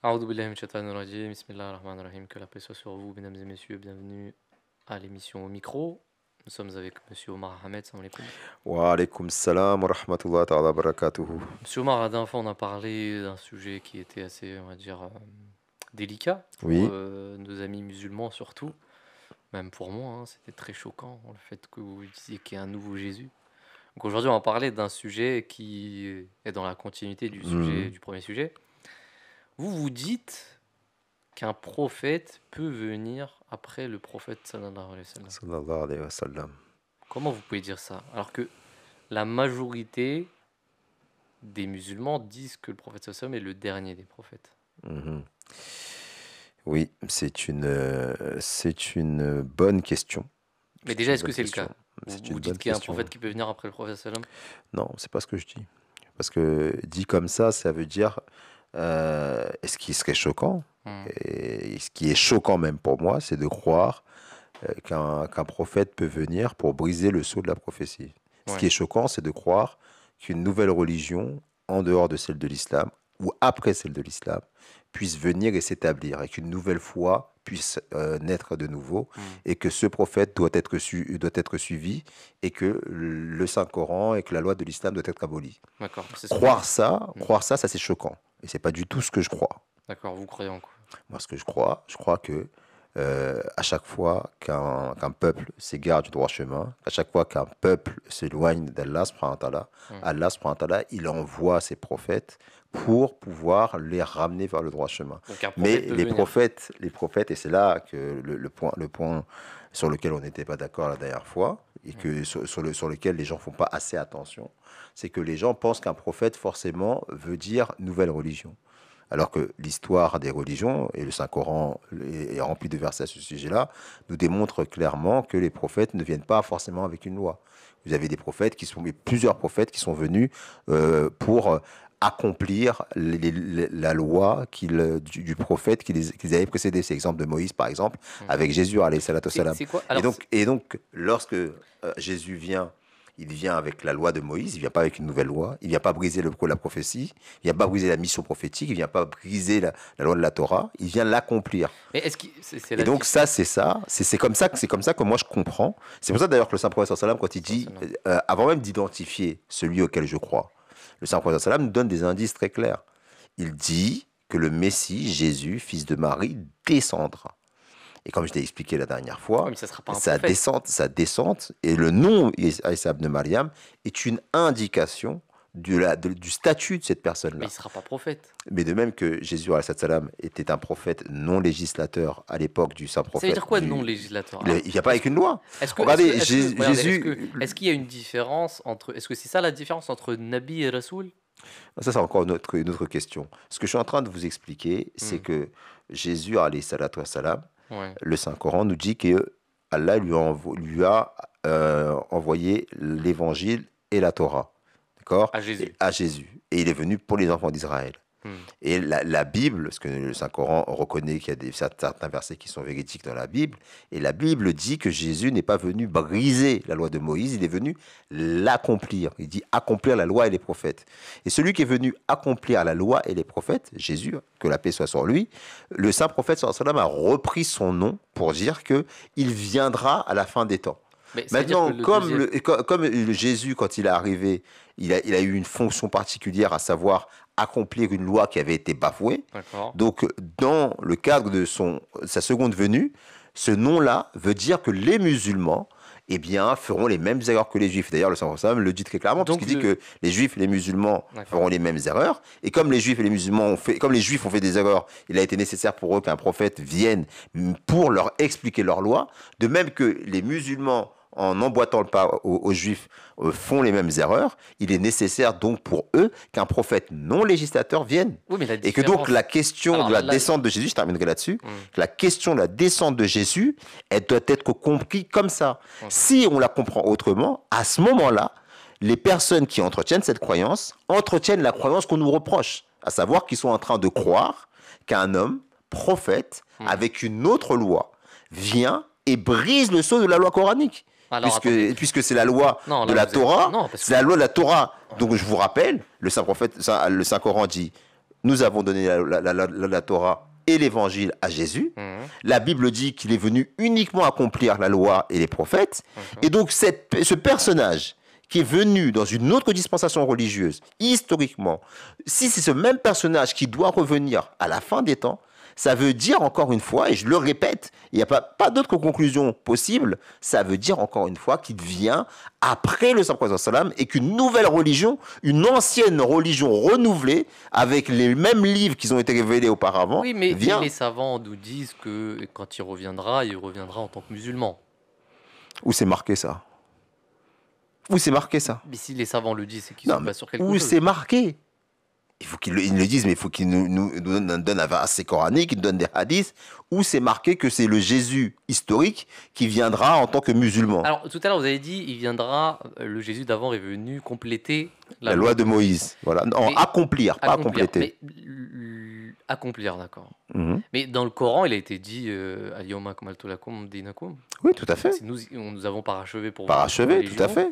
A'udhu billahi minash shaitanir rajim. Bismillahir rahmanir rahim. Que la paix soit sur vous, mesdames et messieurs. Bienvenue à l'émission au micro. Nous sommes avec Monsieur Omar Ahmed. Salam alaikum. Wa alaykoum salam wa rahmatullahi ta'ala wa barakatuhu. Monsieur Omar, la dernière fois, on a parlé d'un sujet qui était assez, on va dire, délicat pour Oui, nos amis musulmans surtout. Même pour moi, hein, c'était très choquant le fait que vous disiez qu'il y a un nouveau Jésus. Donc aujourd'hui, on va parler d'un sujet qui est dans la continuité du sujet, mhm, du premier sujet. Vous vous dites qu'un prophète peut venir après le prophète sallallahu alayhi wa sallam. sallallahu alayhi wa sallam. Comment vous pouvez dire ça? Alors que la majorité des musulmans disent que le prophète sallallahu alayhi wa sallam est le dernier des prophètes. Mhm. Oui, c'est une bonne question. Mais C'est déjà, une est-ce que bonne c'est le question. cas? Vous C'est vous une dites bonne qu'il y a un question. prophète qui peut venir après le prophète sallallahu alayhi Non, c'est pas ce que je dis. Parce que dit comme ça veut dire, et ce qui serait choquant, wa sallam? et ce qui est choquant même pour moi, c'est de croire qu'un prophète peut venir pour briser le sceau de la prophétie. Ce qui Ouais, est choquant, c'est de croire qu'une nouvelle religion, en dehors de celle de l'islam, ou après celle de l'islam, puisse venir et s'établir, et qu'une nouvelle foi puisse naître de nouveau, hmm, et que ce prophète doit être suivi, et que le Saint-Coran et que la loi de l'islam doit être abolie. d'accord. C'est ce que Croire ça, hmm, ça c'est choquant. Et c'est pas du tout ce que je crois. d'accord, vous croyez en quoi? Moi, ce que je crois que à chaque fois qu'un peuple s'égare du droit chemin, à chaque fois qu'un peuple s'éloigne d'Allah, subhanahu wa ta'ala, Hmm. Allah, subhanahu wa ta'ala, il envoie ses prophètes pour pouvoir les ramener vers le droit chemin. Donc un Mais prophète peut venir. les prophètes, et c'est là que le point sur lequel on n'était pas d'accord la dernière fois, et Hmm. que sur lequel les gens font pas assez attention, c'est que les gens pensent qu'un prophète forcément veut dire nouvelle religion. Alors que l'histoire des religions, et le Saint-Coran est rempli de versets à ce sujet-là, nous démontre clairement que les prophètes ne viennent pas forcément avec une loi. Vous avez des prophètes plusieurs prophètes qui sont venus pour accomplir la loi du prophète qu'ils avaient précédé. C'est l'exemple de Moïse, par exemple, Hmm. avec Jésus, alayhi salatu wassalam. C'est quoi? Et Alors, donc, lorsque Jésus vient, il vient avec la loi de Moïse, il vient pas avec une nouvelle loi, il vient pas briser la prophétie, il vient pas briser la mission prophétique, il vient pas briser la loi de la Torah, il vient l'accomplir. mais est-ce que c'est Et la donc différence? c'est comme ça que moi je comprends. C'est pour ça d'ailleurs que le Saint Prophète sallam, quand il dit, avant même d'identifier celui auquel je crois, le Saint Prophète sallam nous donne des indices très clairs. Il dit que le Messie, Jésus, fils de Marie, descendra. Et comme je t'ai expliqué la dernière Ouais, fois, mais ça sera pas un prophète. sa descente et le nom Isa ibn Maryam est une indication du statut de cette Mais il personne-là. sera pas prophète. Mais de même que Jésus alayhi salam était un prophète non législateur à l'époque du saint Ça veut prophète, dire quoi non législateur? il Alors, ne vient pas est-ce avec une loi. est-ce Regardez, que, regardez, Jésus, est-ce qu'il y a une différence entre, est-ce que c'est ça la différence entre Nabi et Rasoul? ça c'est encore une autre question. Ce que je suis en train de vous expliquer, c'est Hmm, que Jésus alayhi salatu wassalam, ouais, le Saint-Coran nous dit que Allah lui a envoyé l'évangile et la Torah, d'accord, à Jésus. à Jésus. Et il est venu pour les enfants d'Israël. Hmm, Et la Bible, parce que le Saint-Coran reconnaît qu'il y a certains versets qui sont véridiques dans la Bible, et la Bible dit que Jésus n'est pas venu briser la loi de Moïse, il est venu l'accomplir. Il dit accomplir la loi et les prophètes. Et celui qui est venu accomplir la loi et les prophètes, Jésus, que la paix soit sur lui, le saint prophète sallallahu alayhi wa sallam a repris son nom pour dire que il viendra à la fin des temps. mais ça veut dire que Maintenant, le deuxième. comme Jésus, quand il est arrivé, il a eu une fonction particulière, à savoir accomplir une loi qui avait été bafouée. D'accord. Donc, dans le cadre de sa seconde venue, ce nom-là veut dire que les musulmans, eh bien, feront les mêmes erreurs que les juifs. D'ailleurs, le Saint le dit très clairement, Donc puisqu'il dit que les juifs et les musulmans d'accord. feront les mêmes erreurs. Et comme les juifs et les musulmans comme les juifs ont fait des erreurs, il a été nécessaire pour eux qu'un prophète vienne pour leur expliquer leur loi. De même que les musulmans, en emboîtant le pas aux juifs, font les mêmes erreurs, il est nécessaire donc pour eux qu'un prophète non législateur vienne. Oui, mais la Et que donc différence. la question Alors de la là, descente de Jésus, je terminerai là-dessus, hmm, que la question de la descente de Jésus, elle doit être comprise comme ça. ok. Si on la comprend autrement, à ce moment-là, les personnes qui entretiennent cette croyance entretiennent la croyance qu'on nous reproche, à savoir qu'ils sont en train de croire qu'un homme, prophète, Hmm. avec une autre loi, vient et brise le sceau de la loi coranique. Alors attendez. Puisque c'est la loi Non, de là la vous êtes. Torah, Non, parce c'est que. la loi de la Torah. Donc je vous rappelle, le Saint Coran dit, nous avons donné la Torah et l'évangile à Jésus. La Bible dit qu'il est venu uniquement accomplir la loi et les prophètes. Et donc, ce personnage qui est venu dans une autre dispensation religieuse, historiquement, si c'est ce même personnage qui doit revenir à la fin des temps, ça veut dire encore une fois, et je le répète, il n'y a pas d'autre conclusion possible, ça veut dire encore une fois qu'il vient après le Prophète sallam et qu'une nouvelle religion, une ancienne religion renouvelée, avec les mêmes livres qui ont été révélés auparavant, Oui, mais vient. les savants nous disent que quand il reviendra en tant que musulman. Où c'est marqué ça? Où c'est marqué ça? Mais si les savants le disent, c'est qu'ils Non, sont mais pas sur quelque où chose. c'est marqué? Il faut qu'ils le disent, mais il faut qu'ils nous donnent un verset coranique, qu'ils nous donnent des hadiths, où c'est marqué que c'est le Jésus historique qui viendra en tant que musulman. Alors, tout à l'heure, vous avez dit, il viendra, le Jésus d'avant est venu compléter La loi de Moïse. Voilà. Non, Mais- accomplir, pas compléter. Mais, accomplir, d'accord. Mhm. Mais dans le Coran, il a été dit Al-yawma akmaltu lakum dinakum. Oui, tout à fait. C'est nous avons parachevé pour vous Parachevé, votre tout à religion. fait.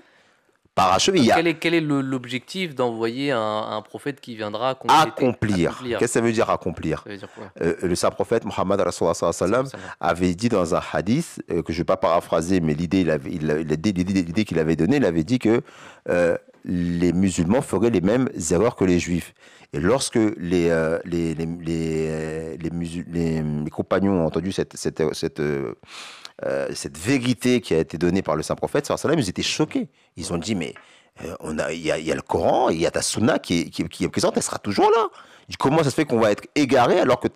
Parachevé, il y a Quel est l'objectif d'envoyer un prophète qui viendra compléter, accomplir. Qu'est-ce que ça veut dire accomplir? Ça veut dire quoi? Le saint prophète Mohammed sallam avait dit dans un hadith, que je ne vais pas paraphraser, mais l'idée qu'il avait donnée, il avait dit que les musulmans feraient les mêmes erreurs que les juifs. Et lorsque les compagnons ont entendu cette vérité qui a été donnée par le saint prophète, sallam, ils étaient choqués. Ils ont dit, mais il y a le Coran, il y a ta sunna qui est présente, elle sera toujours là. Comment ça se fait qu'on va être égaré alors que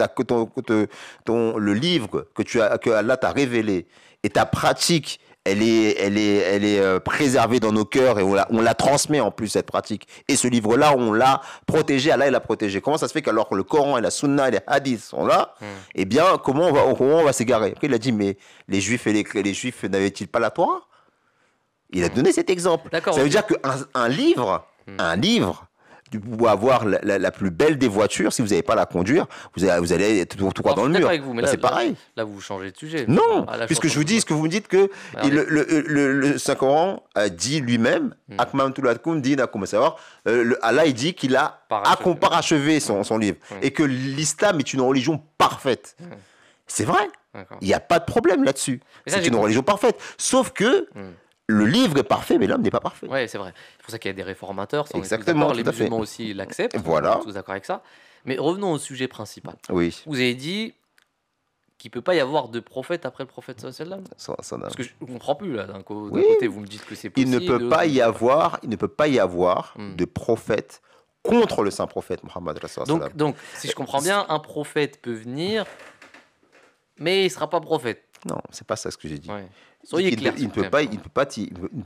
le livre que Allah t'a révélé et ta pratique, elle est préservée dans nos cœurs et on la transmet en plus, cette pratique. Et ce livre-là, on l'a protégé, Allah l'a protégé. Comment ça se fait qu'alors que le Coran et la Sunna et les hadiths sont là, eh bien, comment on va s'égarer? Après, il a dit, mais les Juifs les Juifs n'avaient-ils pas la Torah? Il a donné cet exemple. Ça veut dire qu'un livre, vous pouvez avoir la plus belle des voitures, si vous n'avez pas à la conduire, vous allez tout droit dans le mur. Avec vous, mais c'est pareil. Là, vous changez de sujet. Non, puisque je vous dis ce que vous me dites que le Saint-Coran dit lui-même, Akmaltu lakum dinakum, à savoir, Allah il dit qu'il a parachevé son livre et que l'islam est une religion parfaite. C'est vrai. Il n'y a pas de problème là-dessus. C'est une religion parfaite. Sauf que le livre est parfait, mais l'homme n'est pas parfait. Oui, c'est vrai. C'est pour ça qu'il y a des réformateurs. Exactement. Les musulmans aussi l'acceptent. Voilà. On est tous d'accord avec ça. Mais revenons au sujet principal. Oui. Vous avez dit qu'il ne peut pas y avoir de prophète après le prophète sallallahu alayhi wa sallam. Parce que je ne comprends plus là. D'un côté, vous me dites que c'est possible. Il ne peut pas y avoir de prophète contre le saint prophète Mohammed. Donc, si je comprends bien, un prophète peut venir, mais il ne sera pas prophète. Non, c'est pas ça ce que j'ai dit. Ouais. Soyez clair. Il ne peut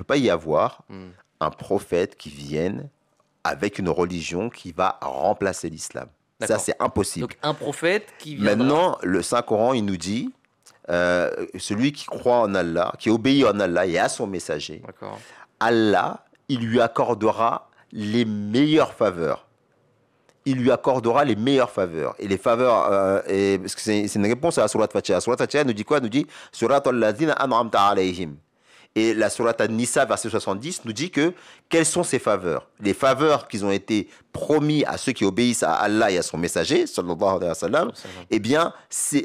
pas y avoir un prophète qui vienne avec une religion qui va remplacer l'islam. Ça, c'est impossible. Donc, un prophète qui viendra... Maintenant, le Saint-Coran, il nous dit, celui qui croit en Allah, qui obéit en Allah et à son messager, Allah, il lui accordera les meilleures faveurs. Il lui accordera les meilleures faveurs. Et les faveurs, parce que c'est une réponse à la Surat Fatiha. La Surat Fatiha nous dit quoi? Nous dit Surat al-Lazina an'amta alayhim. Et la Surat An-Nisa, verset 70, nous dit que quelles sont ces faveurs? Les faveurs qui ont été promis à ceux qui obéissent à Allah et à son messager, sallallahu alayhi wa sallam, eh bien,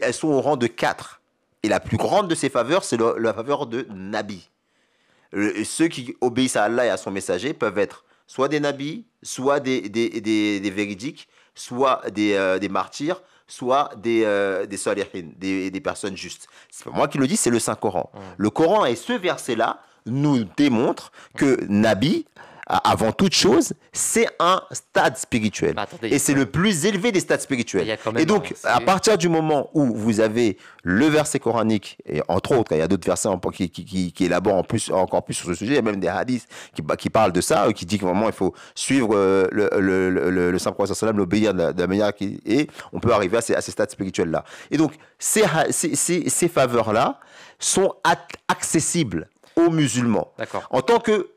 elles sont au rang de 4. Et la plus grande de ces faveurs, c'est la faveur de Nabi. Ceux qui obéissent à Allah et à son messager peuvent être soit des nabis, soit des véridiques, soit des martyrs, soit des salihin, des personnes justes. C'est pas moi qui le dis, c'est le Saint-Coran. Le Coran et ce verset-là nous démontrent que Nabi, avant toute chose, c'est un stade spirituel. Et c'est le plus élevé des stades spirituels. Et donc, à partir du moment où vous avez le verset coranique, et entre autres, il y a d'autres versets qui élaborent encore plus sur ce sujet, il y a même des hadiths qui parlent de ça, qui disent que vraiment il faut suivre le saint prophète sallam, l'obéir de la manière et on peut arriver à ces stades spirituels-là. Et donc, ces faveurs-là sont accessibles aux musulmans, en tant que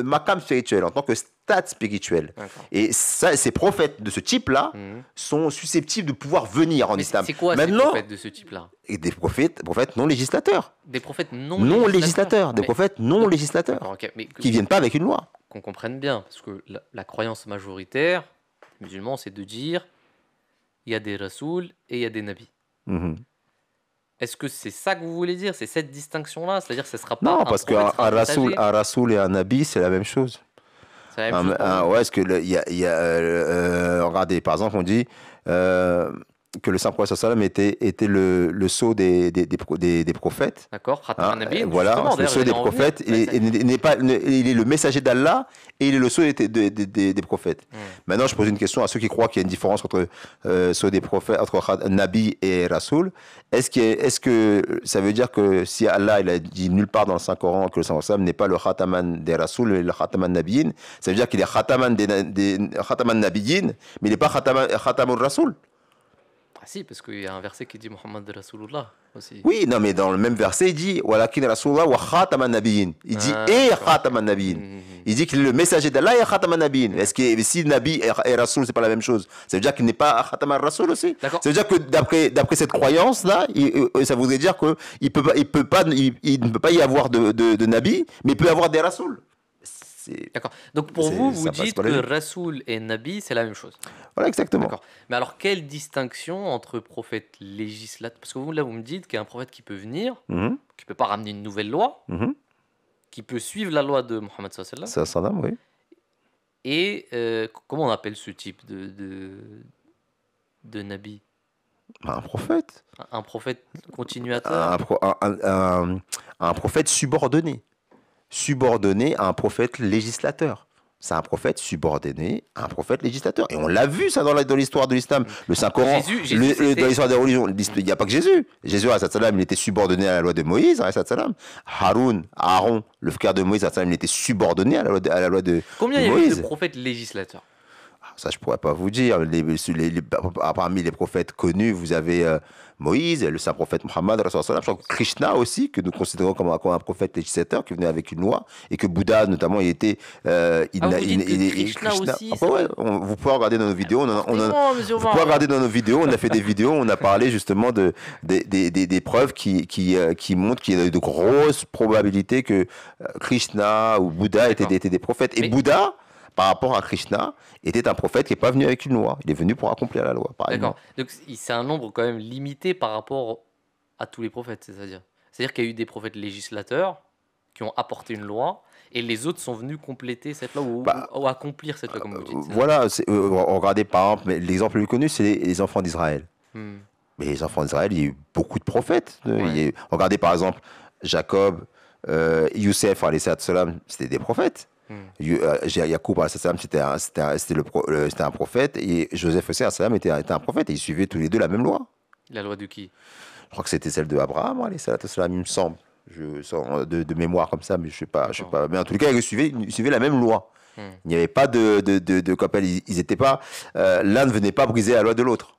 makam spirituel, en tant que stade spirituel. Et ça, ces prophètes de ce type-là sont susceptibles de pouvoir venir en islam. C'est quoi ces prophètes de ce type-là? Et des prophètes non législateurs. Des prophètes non législateurs. Des prophètes non législateurs. Mais qui ne viennent pas avec une loi. Qu'on comprenne bien, parce que la croyance majoritaire, musulmans, c'est de dire il y a des rasouls et il y a des nabis. Mhm. Est-ce que c'est ça que vous voulez dire? C'est cette distinction-là? C'est-à-dire que ce ne sera pas Non, un parce prophète sera messager? un rasoul et un nabi, c'est la même chose. C'est la même chose pour vous? Ouais, est-ce que regardez, par exemple, on dit euh, que le Saint-Prophète sallam était le sceau des prophètes. D'accord? Khatam Hein, an-Nabiyyin, voilà, justement, le d'ailleurs, sceau j'allais des en venir. prophètes, il n'est pas, il est le messager d'Allah et il est le sceau des prophètes. Hmm. Maintenant, je pose une question à ceux qui croient qu'il y a une différence entre sceau des prophètes, entre Nabi et Rasoul. Est-ce que ça veut dire que si Allah il a dit nulle part dans le Saint-Coran que le Saint-Coran n'est pas le Khataman des Rasoul et le Khataman Nabiyyin, ça veut dire qu'il est Khataman des Khataman Nabiyyin, mais il n'est pas Khataman Rasoul. Ah si, parce qu'il y a un verset qui dit Muhammad Rasulullah aussi. Oui, non, mais dans le même verset, il dit Walakin Rasulullah wa Khataman Nabiyyin. Il dit Ah, et d'accord. Khataman Nabiyyin. Il dit qu'il est le messager d'Allah et Khataman Nabiyyin. Est-ce que si Nabi et Rasoul, c'est pas la même chose? Ça veut dire qu'il n'est pas Khataman Rasoul aussi? D'accord. Ça veut dire que d'après cette croyance-là, ça voudrait dire qu'il ne peut pas y avoir de Nabi, mais il peut y avoir des Rasoul. D'accord. Donc pour vous, vous Ça passe dites pas que la logique. Rasoul et Nabi, c'est la même chose. Voilà, exactement. D'accord. Mais alors, quelle distinction entre prophète législateur? Parce que vous, là, vous me dites qu'il y a un prophète qui peut venir, Mhm, qui ne peut pas ramener une nouvelle loi, mhm. qui peut suivre la loi de Mohammed sallallahu alayhi wa sallam. Ça, Saddam, oui. Et comment on appelle ce type de Nabi? Un prophète. Un prophète continuateur? Un prophète subordonné. Subordonné à un prophète législateur. C'est un prophète subordonné à un prophète législateur. Et on l'a vu ça dans l'histoire de l'islam. Le Saint-Coran, Jésus, c'était- dans l'histoire des religions, il n'y a pas que Jésus. Jésus, alayhi salam, il était subordonné à la loi de Moïse. Alayhi salam. Aaron, le frère de Moïse, alayhi salam, il était subordonné à la loi de Combien il y a eu Moïse. de prophètes législateurs? Ça, je pourrais pas vous dire. Parmi les prophètes connus, vous avez Moïse, le saint prophète Mohammed, je crois que Krishna aussi, que nous considérons comme un prophète législateur qui venait avec une loi, et que Bouddha, notamment, il était. Vous dites que Krishna aussi, Ah, ouais, vous pouvez regarder dans nos vidéos. Vous pouvez regarder dans nos vidéos. On a fait des vidéos. On a parlé justement des preuves qui montrent qu'il y a de grosses probabilités que Krishna ou Bouddha étaient des prophètes. Et Mais- Bouddha, par rapport à Krishna, était un prophète qui n'est pas venu avec une loi. Il est venu pour accomplir la loi. D'accord. Donc c'est un nombre quand même limité par rapport à tous les prophètes, c'est-à-dire. C'est-à-dire qu'il y a eu des prophètes législateurs qui ont apporté une loi et les autres sont venus compléter cette loi ou accomplir cette loi, comme vous dites. c'est ça? Voilà, regardez par exemple, l'exemple le plus connu, c'est les enfants d'Israël. Hmm. Mais les enfants d'Israël, il y a eu beaucoup de prophètes. Ouais. Regardez par exemple Jacob, Youssef, alayhi salam, c'était des prophètes. Yacoub, alayhi salam, c'était un prophète. Et Joseph aussi, alayhi salam, était un prophète. Et ils suivaient tous les deux la même loi. La loi de qui? Je crois que c'était celle de Abraham, alayhi salam, il me semble. Je sors de mémoire comme ça, mais je sais pas. Mais en tout cas, ils suivaient la même loi. Il n'y avait pas ils étaient pas. L'un ne venait pas briser la loi de l'autre.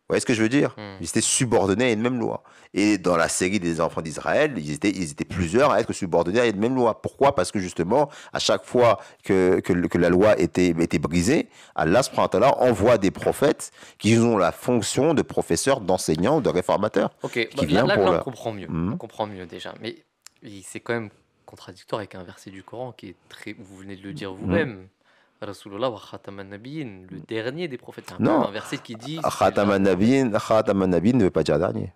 Vous voyez ce que je veux dire? Ils étaient subordonnés à une même loi. Et dans la série des enfants d'Israël, ils étaient plusieurs à être subordonnés à une même loi. Pourquoi? Parce que justement, à chaque fois que la loi était brisée, Allah subhanahu wa ta'ala envoie des prophètes qui ont la fonction de professeurs, d'enseignants, de réformateurs. Ok, qui vient là, pour on leur- comprend mieux. On comprend mieux déjà. Mais c'est quand même contradictoire avec un verset du Coran qui est très. Vous venez de le dire vous-même. Rasulullah wa Khataman Nabiyyin, le dernier des prophètes. Il y a Non. un verset qui dit. Khatam an-Nabiyyin ne veut pas dire dernier.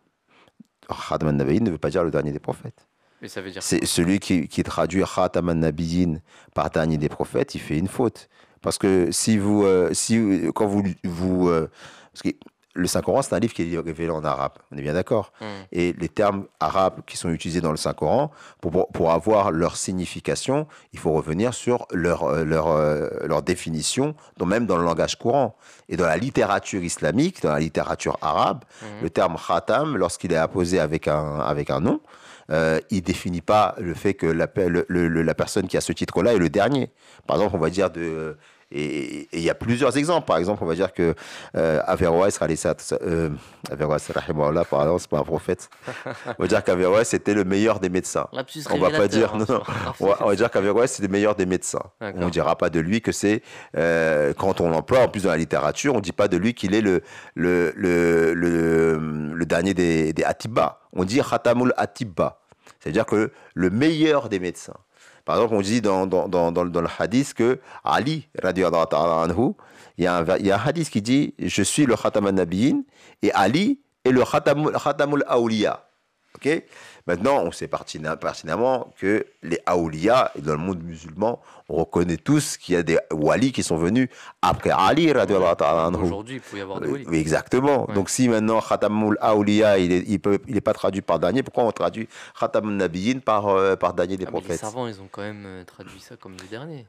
Khatam an-Nabiyyin ne veut pas dire le dernier des prophètes. Mais ça veut dire. C'est celui qui traduit Khatam an-Nabiyyin par dernier des prophètes, il fait une faute. Parce que quand parce que le Saint-Coran, c'est un livre qui est révélé en arabe, on est bien d'accord. Et les termes arabes qui sont utilisés dans le Saint-Coran, pour avoir leur signification, il faut revenir sur leur définition, même dans le langage courant. Et dans la littérature islamique, dans la littérature arabe, le terme khatam, lorsqu'il est apposé avec un nom, il définit pas le fait que la personne qui a ce titre-là est le dernier. Par exemple, on va dire et il y a plusieurs exemples. Par exemple, on va dire que Averroès, rahimahullah, par exemple, c'est pas un prophète. On va dire qu'Averroès était le meilleur des médecins. Lapsus On va pas dire révélateur, non. On va dire qu'Averroès c'est le meilleur des médecins. D'accord. On dira pas de lui que c'est quand on l'emploie en plus dans la littérature, on dit pas de lui qu'il est le dernier des Atibba. On dit Khatamul Atibba. C'est-à-dire que le meilleur des médecins. Par exemple, on dit dans le hadith que Ali, radiyallahu ta'ala anhu, il y a un hadith qui dit je suis le Khatam al-Nabiyyin et Ali est le Khatamul Awliya. Ok. Maintenant, on sait pertinemment que les Awliya, dans le monde musulman, on reconnaît tous qu'il y a des walis qui sont venus après Ali, radiyallahu ta'ala anhu. Aujourd'hui, il faut y avoir des walis. Oui, exactement. Ouais. Donc, si maintenant Khatamul Awliya, il est pas traduit par dernier, pourquoi on traduit Khatamul Nabiyyin par dernier des prophètes? Les savants, ils ont quand même traduit ça comme le dernier.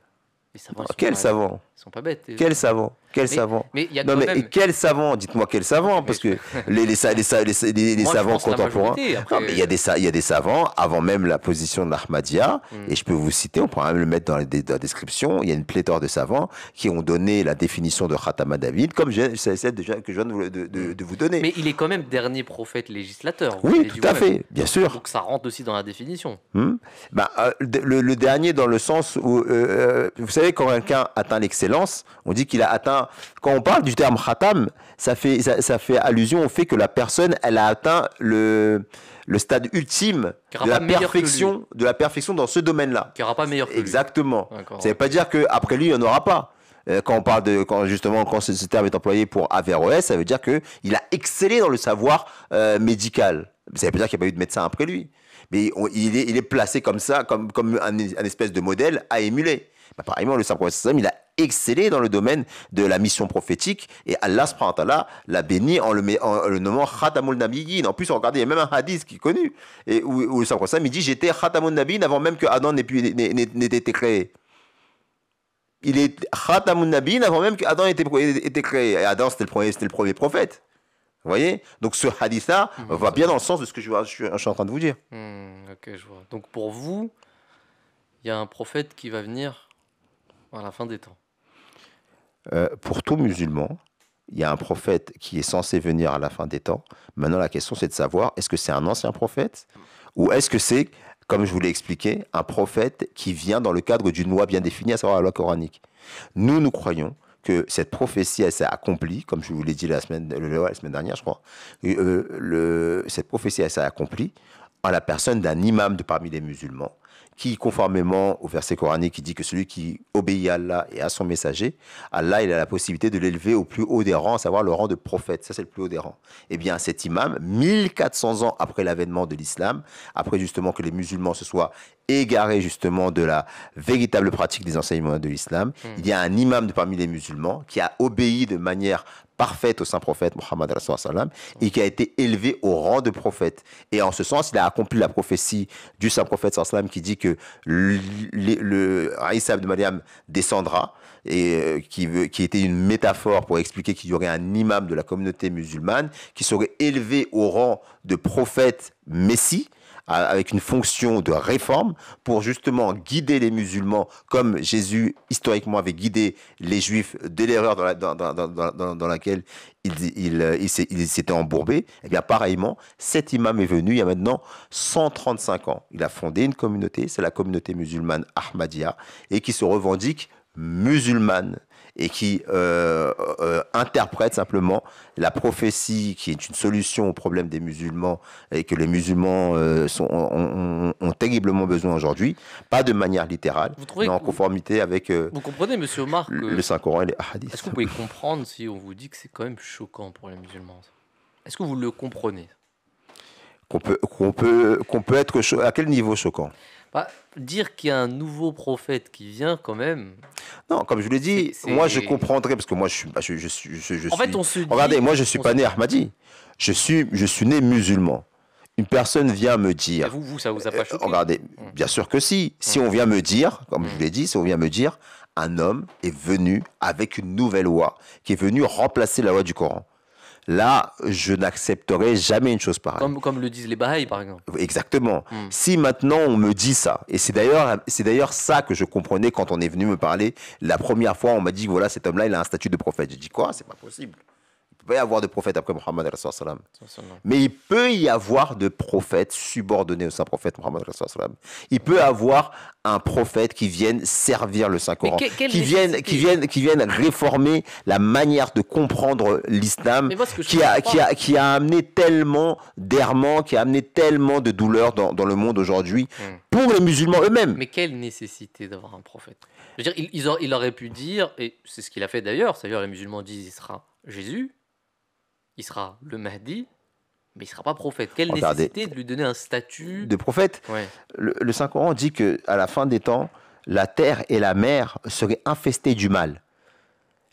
Les savants, quel savant? Ils sont pas bêtes. Quel savant? Quel savant? Mais il y a quand même... quel savant? Dites-moi quel savant, parce que les savants contemporains. Après... il y a des savants avant même la position de l'Ahmadiyya, et je peux vous citer, on pourra même le mettre dans la description. Il y a une pléthore de savants qui ont donné la définition de Khatam David, comme celle que je viens de vous donner. Mais il est quand même dernier prophète législateur. Oui, tout à fait, bien sûr. Donc ça rentre aussi dans la définition. Le dernier dans le sens où, vous savez, quand quelqu'un atteint l'excellence, on dit qu'il a atteint. Quand on parle du terme khatam, ça fait allusion au fait que la personne, elle a atteint le stade ultime de la perfection dans ce domaine-là. Qui n'aura pas meilleur que lui. Exactement. Ça ne veut pas dire qu'après lui, il n'y en aura pas. Quand on parle quand ce terme est employé pour Averroès, ça veut dire qu'il a excellé dans le savoir médical. Ça veut pas dire qu'il n'y a pas eu de médecin après lui. Mais il est placé comme ça, comme un espèce de modèle à émuler. Pareillement, le Saint-Prophète, il a excellé dans le domaine de la mission prophétique et Allah subhanahu wa ta'ala l'a béni en le nommant Khatamul Nabiyyin. En plus, regardez, il y a même un hadith qui est connu et où le Saint-Prophète il dit j'étais Khatamul Nabiyyin avant même que Adam n'ait été créé. Il est Khatamul Nabiyyin avant même qu'Adam ait été créé. Et Adam, c'était le premier prophète. Vous voyez? Donc ce hadith-là va bien dans le sens de ce que je suis en train de vous dire. Ok, je vois. Donc pour vous, il y a un prophète qui va venir à la fin des temps. Pour tout musulman, il y a un prophète qui est censé venir à la fin des temps. Maintenant, la question, c'est de savoir, est-ce que c'est un ancien prophète ou est-ce que c'est, comme je vous l'ai expliqué, un prophète qui vient dans le cadre d'une loi bien définie, à savoir la loi coranique. Nous croyons que cette prophétie, elle s'est accomplie, comme je vous l'ai dit la semaine dernière, je crois. Cette prophétie, elle s'est accomplie en la personne d'un imam de parmi les musulmans, qui, conformément au verset coranique qui dit que celui qui obéit à Allah et à son messager, Allah, il a la possibilité de l'élever au plus haut des rangs, à savoir le rang de prophète. Ça, c'est le plus haut des rangs. Eh bien, cet imam, 1400 ans après l'avènement de l'islam, après justement que les musulmans se soient égarés justement de la véritable pratique des enseignements de l'islam, il y a un imam de parmi les musulmans qui a obéi de manière parfaite au saint prophète Mohammed et qui a été élevé au rang de prophète. Et en ce sens, il a accompli la prophétie du saint prophète qui dit que le Isa ibn Maryam descendra, et qui était une métaphore pour expliquer qu'il y aurait un imam de la communauté musulmane qui serait élevé au rang de prophète messie, avec une fonction de réforme pour justement guider les musulmans comme Jésus historiquement avait guidé les juifs de l'erreur dans laquelle il s'était embourbé. Et bien pareillement, cet imam est venu il y a maintenant 135 ans. Il a fondé une communauté, c'est la communauté musulmane Ahmadiyya, et qui se revendique musulmane et qui interprète simplement la prophétie qui est une solution au problème des musulmans et que les musulmans ont terriblement besoin aujourd'hui, pas de manière littérale, mais en conformité avec vous comprenez, monsieur Omar, le Saint-Coran et les hadiths. Est-ce que vous pouvez comprendre si on vous dit que c'est quand même choquant pour les musulmans? Est-ce que vous le comprenez? Qu'on peut être choquant. À quel niveau choquant? Dire qu'il y a un nouveau prophète qui vient quand même. Non, comme je vous l'ai dit, moi je comprendrais parce que moi je suis. En fait, on se dit. Regardez, moi je suis pas né Ahmadi. Je suis né musulman. Une personne vient me dire. Et vous, ça vous a pas choqué? Regardez, bien sûr que si. Si on vient me dire, comme je vous l'ai dit, si on vient me dire, un homme est venu avec une nouvelle loi qui est venue remplacer la loi du Coran. Là, je n'accepterai jamais une chose pareille. Comme le disent les Bahaïs, par exemple. Exactement. Si maintenant on me dit ça, et c'est d'ailleurs ça que je comprenais quand on est venu me parler la première fois, on m'a dit voilà, cet homme-là, il a un statut de prophète. J'ai dit quoi? C'est pas possible. peut pas y avoir de prophète après Muhammad sallam. Mais il peut y avoir de prophètes subordonnés au saint prophète Muhammad sallam. Il peut y avoir un prophète qui vienne servir le Saint-Coran, qui vienne réformer la manière de comprendre l'islam, qui a amené tellement d'errements, qui a amené tellement de douleurs dans le monde aujourd'hui pour les musulmans eux-mêmes. Mais quelle nécessité d'avoir un prophète? Je veux dire, il aurait pu dire, et c'est ce qu'il a fait d'ailleurs, c'est-à-dire les musulmans disent il sera Jésus, il sera le Mahdi, mais il ne sera pas prophète. Quelle nécessité de lui donner un statut de prophète? Le Saint-Coran dit qu'à la fin des temps, la terre et la mer seraient infestées du mal.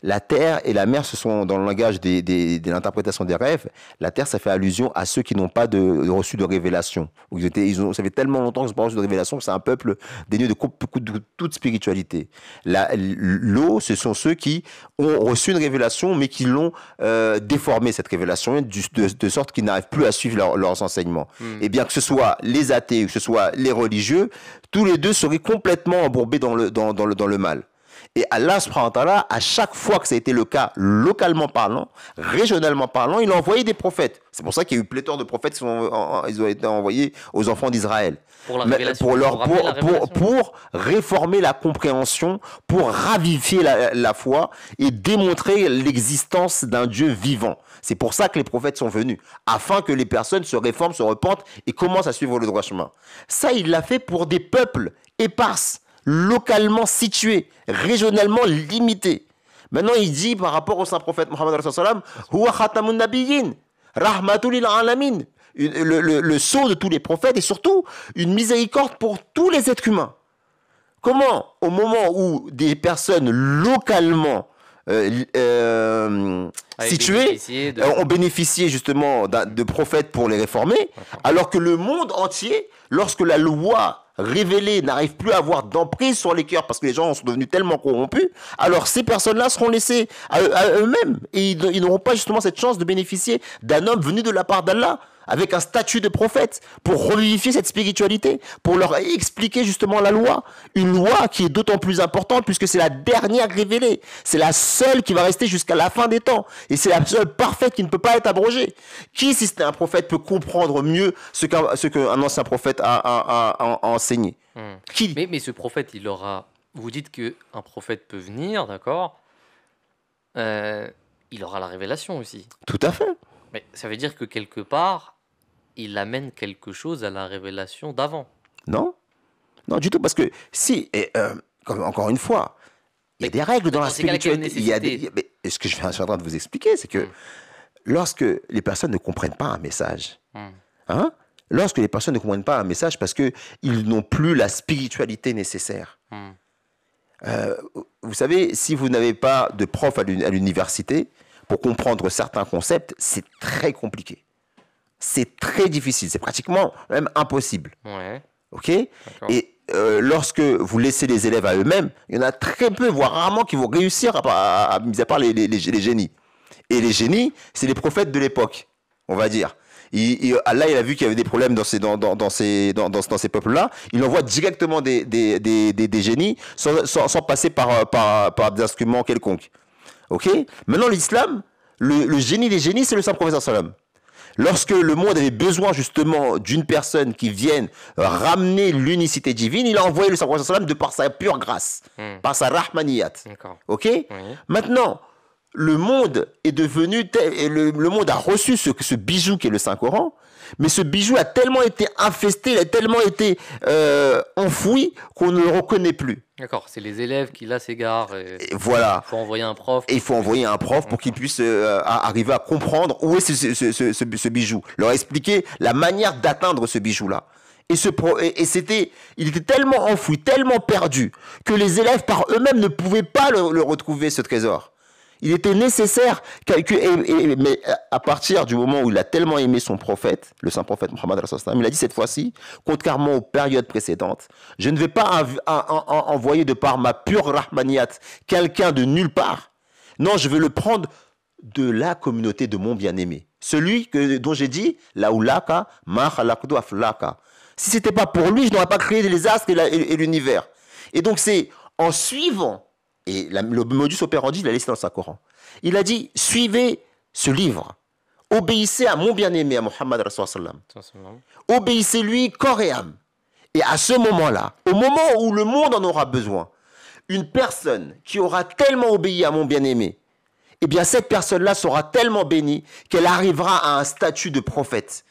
La terre et la mer, ce sont dans le langage de l'interprétation des rêves. La terre, ça fait allusion à ceux qui n'ont pas reçu de révélation. Ça fait tellement longtemps qu'ils n'ont pas reçu de révélation que c'est un peuple dénué de toute spiritualité. L'eau, ce sont ceux qui ont reçu une révélation, mais qui l'ont déformée, cette révélation, de sorte qu'ils n'arrivent plus à suivre leurs enseignements. Et bien que ce soit les athées ou que ce soit les religieux, tous les deux seraient complètement embourbés dans le mal. Et Allah subhanahu wa ta'ala, à chaque fois que ça a été le cas, localement parlant, régionalement parlant, il a envoyé des prophètes. C'est pour ça qu'il y a eu pléthore de prophètes qui ils ont été envoyés aux enfants d'Israël. Pour réformer la compréhension, pour ravifier la foi et démontrer l'existence d'un Dieu vivant. C'est pour ça que les prophètes sont venus, afin que les personnes se réforment, se repentent et commencent à suivre le droit chemin. Ça, il l'a fait pour des peuples éparses, localement situé, régionalement limité. Maintenant, il dit par rapport au saint prophète Muhammad sallam, huwa khatamun nabiyyin, rahmatul lil alamin, le sceau de tous les prophètes et surtout une miséricorde pour tous les êtres humains. Comment, au moment où des personnes localement situés ont bénéficié justement de prophètes pour les réformer, alors que le monde entier, lorsque la loi révélée n'arrive plus à avoir d'emprise sur les cœurs parce que les gens sont devenus tellement corrompus, alors ces personnes-là seront laissées à eux-mêmes et ils n'auront pas justement cette chance de bénéficier d'un homme venu de la part d'Allah avec un statut de prophète pour revivifier cette spiritualité, pour leur expliquer justement la loi. Une loi qui est d'autant plus importante puisque c'est la dernière révélée. C'est la seule qui va rester jusqu'à la fin des temps. Et c'est la seule parfaite qui ne peut pas être abrogée. Qui, si c'était un prophète, peut comprendre mieux ce qu'un ancien prophète a enseigné? Qui? Mais ce prophète, il aura... Vous dites qu'un prophète peut venir, d'accord, il aura la révélation aussi. Tout à fait. Mais ça veut dire que quelque part, il amène quelque chose à la révélation d'avant. Non, non du tout, parce que si, encore une fois, il y a des règles dans la spiritualité. Ce que je suis en train de vous expliquer, c'est que lorsque les personnes ne comprennent pas un message, lorsque les personnes ne comprennent pas un message parce qu'ils n'ont plus la spiritualité nécessaire, vous savez, si vous n'avez pas de prof à l'université, pour comprendre certains concepts, c'est très compliqué. C'est très difficile. C'est pratiquement même impossible. Ouais. OK? Et lorsque vous laissez les élèves à eux-mêmes, il y en a très peu, voire rarement, qui vont réussir, mis à part les génies. Et les génies, c'est les prophètes de l'époque, on va dire. Allah, il a vu qu'il y avait des problèmes dans ces peuples-là. Il envoie directement des génies sans passer par des instruments quelconques. Ok? Maintenant, l'islam, le génie des génies, c'est le saint prophète sallam. Lorsque le monde avait besoin justement d'une personne qui vienne ramener l'unicité divine, il a envoyé le saint prophète sallam de par sa pure grâce, par sa rahmaniyat. Ok? Oui. Maintenant, le monde est devenu, le monde a reçu ce bijou qui est le Saint-Coran, mais ce bijou a tellement été infesté, il a tellement été enfoui qu'on ne le reconnaît plus. D'accord, c'est les élèves qui là s'égarent. Et voilà. Il faut envoyer un prof. Et il faut envoyer un prof pour qu'il puisse arriver à comprendre où est ce bijou, leur expliquer la manière d'atteindre ce bijou-là. Il était tellement enfoui, tellement perdu, que les élèves par eux-mêmes ne pouvaient pas le retrouver, ce trésor. Il était nécessaire, mais à partir du moment où il a tellement aimé son prophète, le saint prophète Muhammad, il a dit cette fois-ci, contrairement aux périodes précédentes, je ne vais pas envoyer de par ma pure rahmaniyat quelqu'un de nulle part. Non, je vais le prendre de la communauté de mon bien-aimé. Celui dont j'ai dit, laoulaka ma khalaqtu aflaka. Si ce n'était pas pour lui, je n'aurais pas créé les astres et l'univers. Et donc c'est en suivant. Et le modus operandi, il a laissé dans le Saint-Coran. Il a dit, suivez ce livre. Obéissez à mon bien-aimé, à Muhammad Rasulullah. Obéissez-lui corps et âme. Et à ce moment-là, au moment où le monde en aura besoin, une personne qui aura tellement obéi à mon bien-aimé, eh bien cette personne-là sera tellement bénie qu'elle arrivera à un statut de prophète.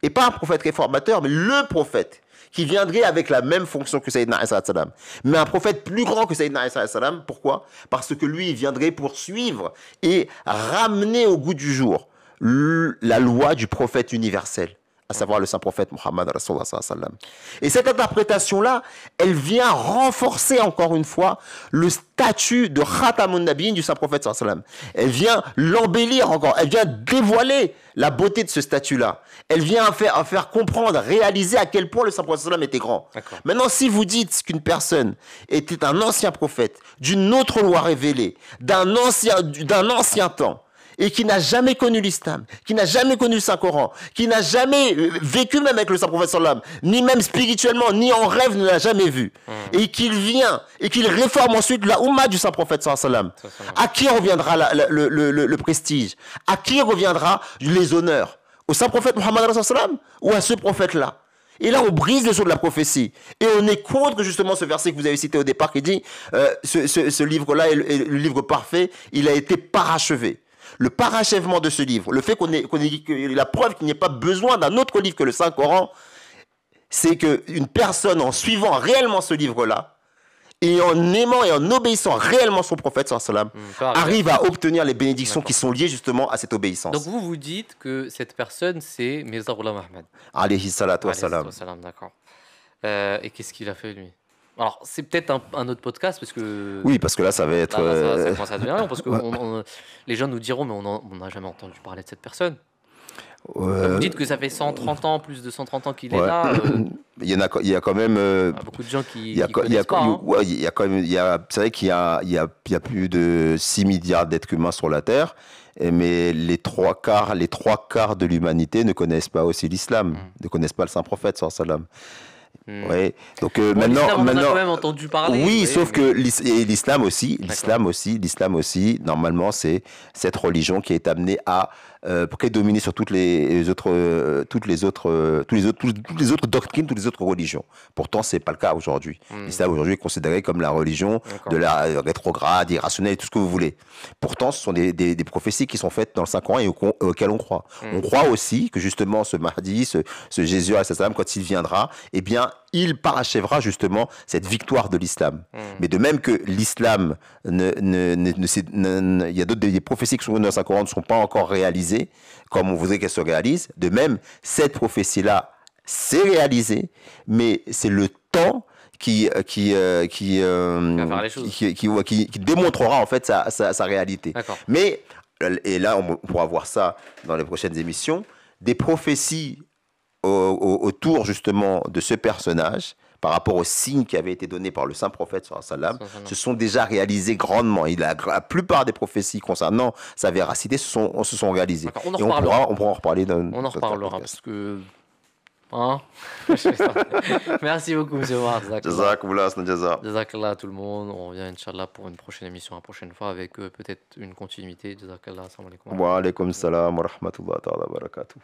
Et pas un prophète réformateur, mais le prophète qui viendrait avec la même fonction que Sayyidina Isa salam. Mais un prophète plus grand que Sayyidina Isa salam. Pourquoi? Parce que lui, il viendrait poursuivre et ramener au goût du jour la loi du prophète universel, à savoir le saint prophète Muhammad Rasulullah sallam. Et cette interprétation-là, elle vient renforcer encore une fois le statut de Khatamun Nabiyyin du saint prophète sallam. Elle vient l'embellir encore, elle vient dévoiler la beauté de ce statut-là. Elle vient faire comprendre, réaliser à quel point le saint prophète sallam était grand. Maintenant, si vous dites qu'une personne était un ancien prophète, d'une autre loi révélée, d'un ancien temps, et qui n'a jamais connu l'islam, qui n'a jamais connu le Saint-Coran, qui n'a jamais vécu même avec le Saint-Prophète sallam, ni même spirituellement, ni en rêve ne l'a jamais vu, et qu'il vient, et qu'il réforme ensuite la Ummah du Saint-Prophète sallam, à qui reviendra le prestige? À qui reviendra les honneurs? Au Saint-Prophète Muhammad sallam ou à ce prophète-là? Et là, on brise le sceau de la prophétie. Et on est contre justement ce verset que vous avez cité au départ qui dit ce livre-là est le livre parfait, il a été parachevé. Le parachèvement de ce livre, le fait la preuve qu'il n'y ait pas besoin d'un autre livre que le Saint-Coran, c'est qu'une personne, en suivant réellement ce livre-là, et en aimant et en obéissant réellement son prophète, arrive à obtenir les bénédictions qui sont liées justement à cette obéissance. Donc vous dites que cette personne, c'est Mirza Ghulam Ahmad. Alayhi salatu wa salam. D'accord. Et qu'est-ce qu'il a fait, lui? Alors, c'est peut-être un autre podcast, parce que... Oui, parce que là, ça va être... ça commence à devenir long, parce que les gens nous diront, mais on n'a jamais entendu parler de cette personne. Vous dites que ça fait 130 ans, plus de 130 ans qu'il est là. Il y a quand même... beaucoup de gens qui connaissent pas. Il y a quand même... C'est vrai qu'il y a plus de 6 milliards d'êtres humains sur la Terre, mais les trois quarts de l'humanité ne connaissent pas aussi l'islam, ne connaissent pas le Saint-Prophète, sallam. Ouais. Donc maintenant, on a quand même entendu parler. Oui, sauf que l'islam aussi, normalement, c'est cette religion qui est amenée à prédominer sur toutes les autres doctrines, toutes les autres religions. Pourtant, c'est pas le cas aujourd'hui. L'islam aujourd'hui est considéré comme la religion de la rétrograde, irrationnelle, tout ce que vous voulez. Pourtant, ce sont des prophéties qui sont faites dans le Saint-Coran et auxquelles on croit. On croit aussi que justement ce Mahdi, ce Jésus, quand il viendra, eh bien, il parachèvera justement cette victoire de l'islam. Mais de même que l'islam, il y a des prophéties qui sont dans le Saint-Coran ne sont pas encore réalisées comme on voudrait qu'elles se réalisent. De même, cette prophétie-là s'est réalisée, mais c'est le temps qui démontrera en fait sa réalité. Mais, et là on pourra voir ça dans les prochaines émissions, des prophéties autour justement de ce personnage par rapport aux signes qui avaient été donnés par le saint prophète se sont déjà réalisés grandement. La plupart des prophéties concernant sa véracité se sont réalisées. On pourra en reparler. On en reparlera parce que... Merci beaucoup, M. Omar. Jazakallah à tout le monde. On revient, Inch'Allah, pour une prochaine émission la prochaine fois avec peut-être une continuité. Jazakallah. Assalamu alaikum. Wa alaikum salam wa rahmatullahi wa barakatuh.